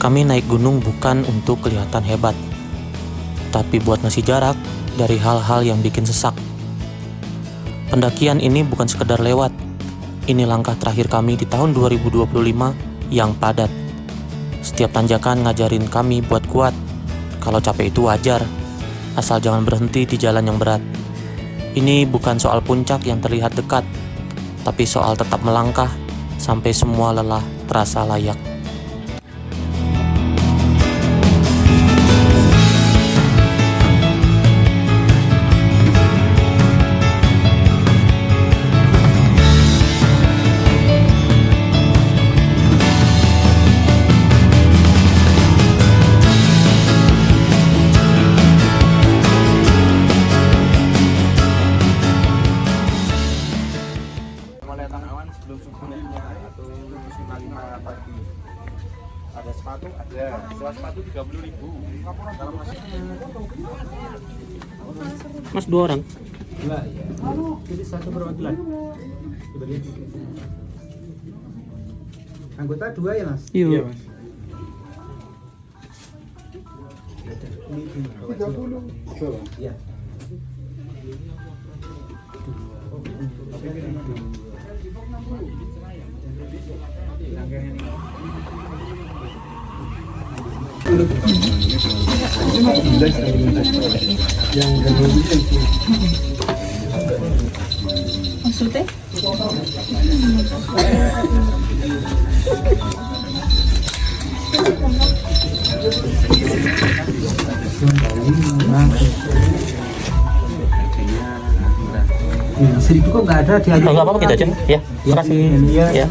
Kami naik gunung bukan untuk kelihatan hebat, tapi buat ngasih jarak dari hal-hal yang bikin sesak. Pendakian ini bukan sekedar lewat, ini langkah terakhir kami di tahun 2025 yang padat. Setiap tanjakan ngajarin kami buat kuat, kalau capek itu wajar, asal jangan berhenti di jalan yang berat. Ini bukan soal puncak yang terlihat dekat, tapi soal tetap melangkah sampai semua lelah terasa layak. Sebelum subuhnya atau 5 pagi. Ada sepatu, ada sewa sepatu 30.000. Kalau masih Mas 2 orang? gila ya. Jadi satu perwakilan. Anggota 2 ya mas? Iya Mas. Ini 30. Iya. Maksudnya? Seribu kok nggak ada di Nggak apa-apa gitu aja. Ya, makasih. Ya.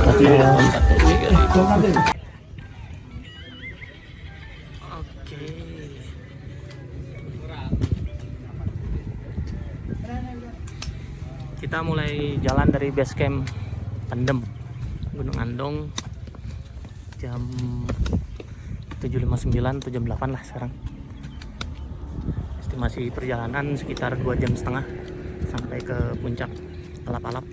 Oke. Kita mulai jalan dari base camp Pendem, Gunung Andong, jam 7.59 atau jam 8 lah sekarang. Estimasi perjalanan sekitar 2,5 jam sampai ke puncak Alap-Alap.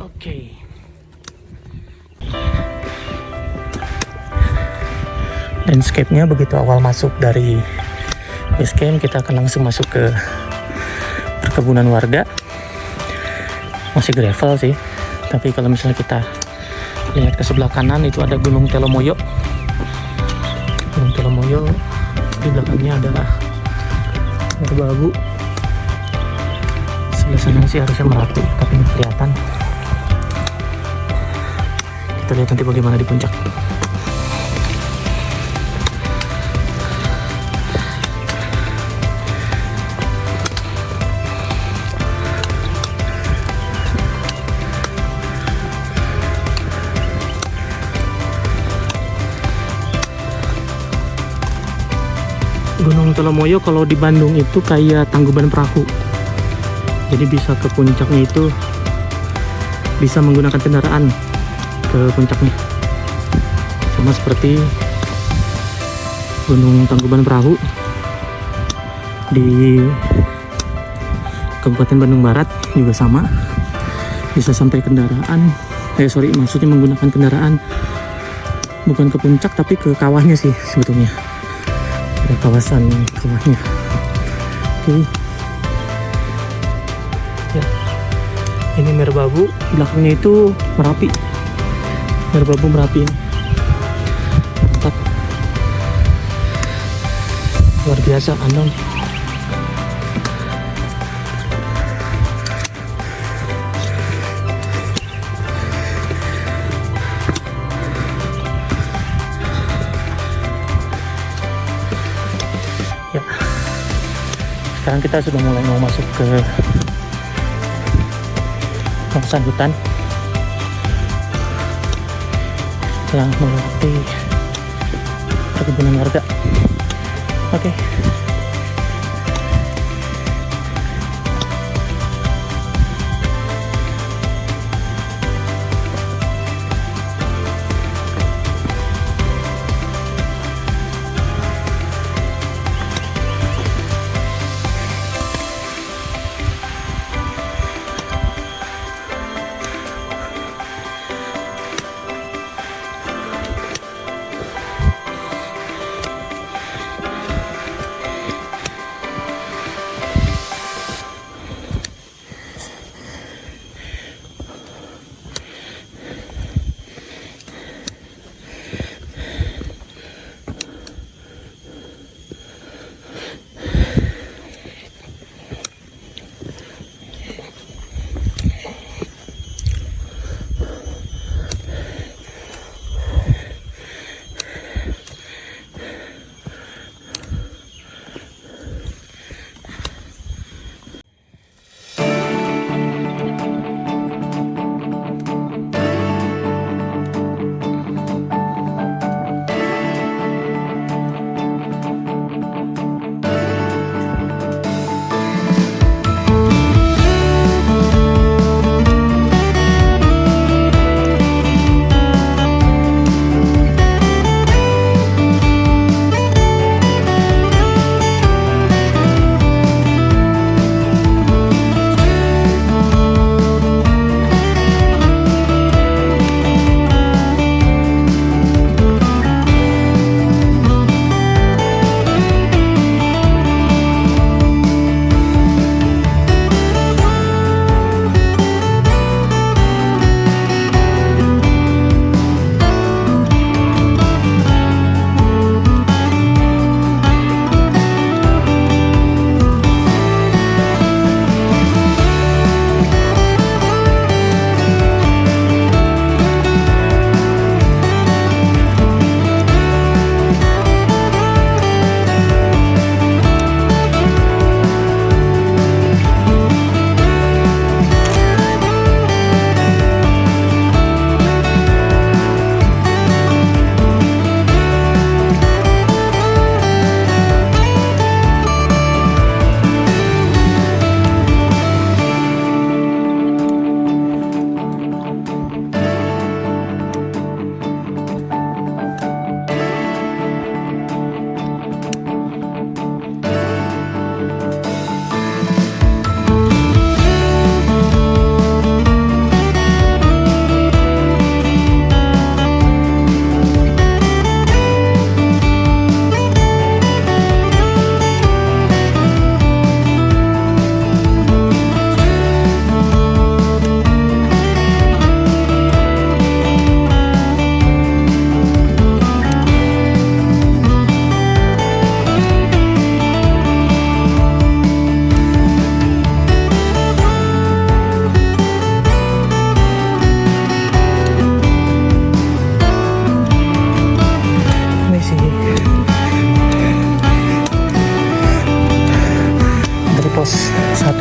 Oke. Landscape-nya begitu awal masuk dari base camp, kita akan langsung masuk ke perkebunan warga. Masih gravel sih, tapi kalau misalnya kita lihat ke sebelah kanan itu ada Gunung Telomoyo. Gunung Telomoyo, di belakangnya ada Merbabu. Sebelah sana sih harusnya Merapi, tapi nggak kelihatan. Kita lihat nanti bagaimana di puncak. Gunung Telomoyo kalau di Bandung itu kayak Tangkuban Perahu. Jadi bisa ke puncaknya itu bisa menggunakan kendaraan ke puncaknya. Sama seperti Gunung Tangkuban Perahu di Kabupaten Bandung Barat juga sama. Bisa sampai kendaraan, maksudnya menggunakan kendaraan bukan ke puncak tapi ke kawahnya sih sebetulnya. Ada kawasan kawahnya. Oke. Ya. Ini Merbabu, belakangnya itu Merapi. Merbabu Merapi ini. Mantap. Luar biasa Andong. Ya, sekarang kita sudah mulai mau masuk ke kawasan hutan setelah melewati perkebunan warga. Oke.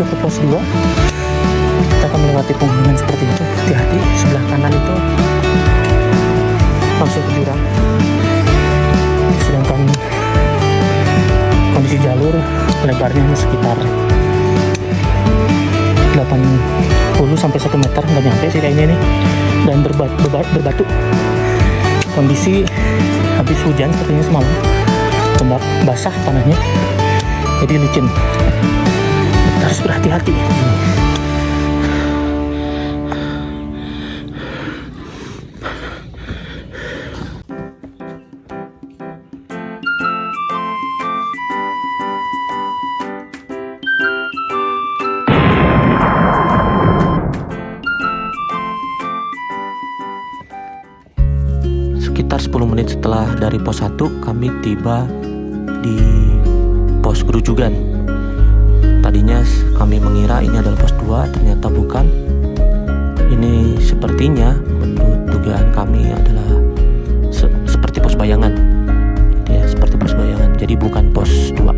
itu ke pos 2 kita akan melewati pegunungan seperti itu. Hati-hati, sebelah kanan itu langsung ke jurang, sedangkan kondisi jalur lebarnya hanya sekitar 80 sampai 1 meter, nggak nyampe sih kayaknya nih, dan berbatu. Kondisi habis hujan sepertinya semalam, lembab basah tanahnya, jadi licin. Kita harus berhati-hati. Sekitar 10 menit setelah dari pos 1 kami tiba di pos Gerujugan. Tadinya kami mengira ini adalah pos 2, ternyata bukan. Ini sepertinya menurut dugaan kami adalah seperti pos bayangan. Ya, seperti pos bayangan. Jadi bukan pos 2.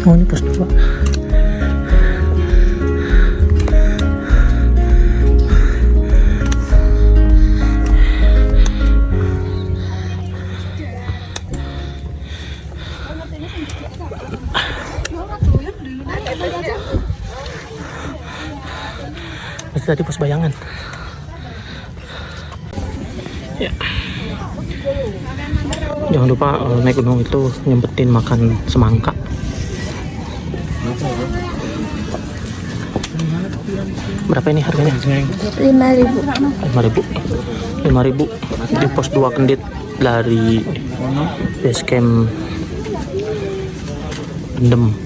Oh, ini pos 2. Itu tadi pos bayangan. Ya. Jangan lupa naik gunung itu nyempetin makan semangka. Berapa ini harganya? 5.000 di pos 2 Kendit dari base camp Pendem.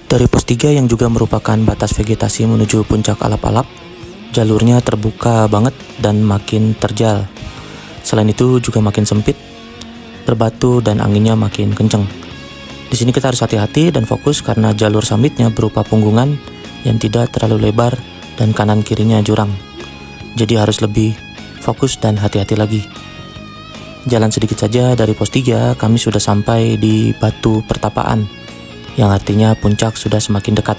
Dari pos 3 yang juga merupakan batas vegetasi menuju puncak alap-alap, jalurnya terbuka banget dan makin terjal. Selain itu juga makin sempit, berbatu dan anginnya makin kenceng. Di sini kita harus hati-hati dan fokus karena jalur summitnya berupa punggungan yang tidak terlalu lebar dan kanan kirinya jurang. Jadi harus lebih fokus dan hati-hati lagi. Jalan sedikit saja dari pos 3 kami sudah sampai di Batu Pertapaan, yang artinya puncak sudah semakin dekat.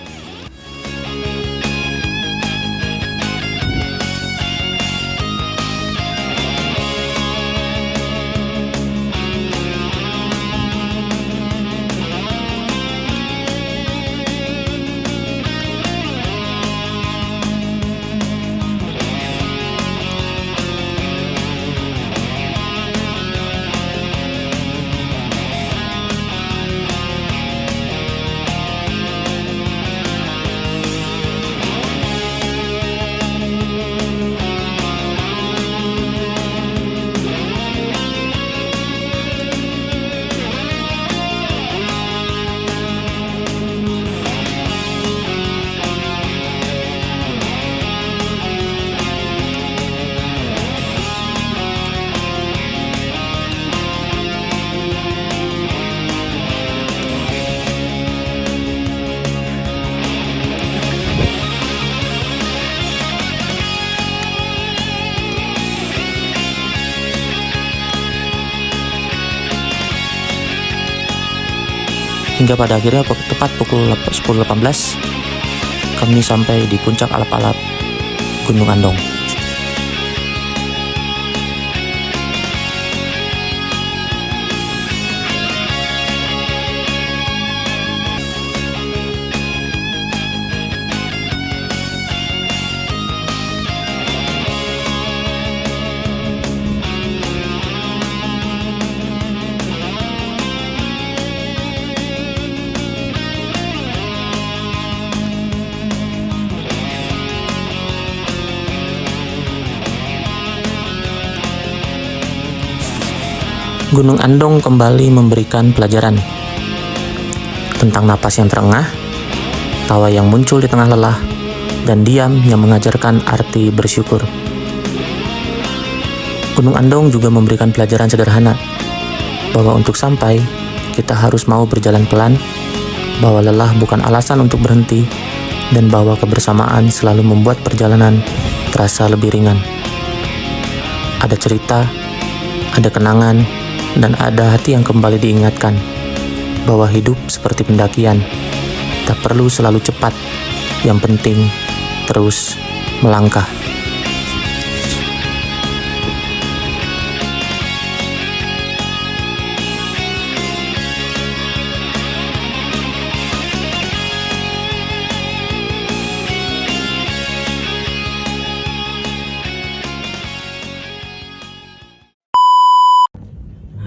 Hingga pada akhirnya tepat pukul 10.18 kami sampai di puncak alap-alap Gunung Andong. Gunung Andong kembali memberikan pelajaran tentang napas yang terengah, tawa yang muncul di tengah lelah, dan diam yang mengajarkan arti bersyukur. Gunung Andong juga memberikan pelajaran sederhana, bahwa untuk sampai, kita harus mau berjalan pelan, bahwa lelah bukan alasan untuk berhenti, dan bahwa kebersamaan selalu membuat perjalanan terasa lebih ringan. Ada cerita, ada kenangan, dan ada hati yang kembali diingatkan bahwa hidup seperti pendakian, tak perlu selalu cepat, yang penting terus melangkah.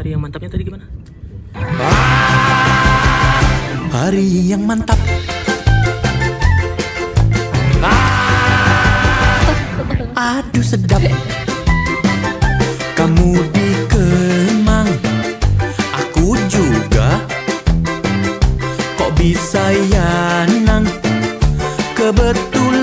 Hari yang mantapnya tadi gimana? Hari yang mantap. Aduh sedap. Kamu di Kemang, aku juga. Kok bisa ya nang? Kebetulan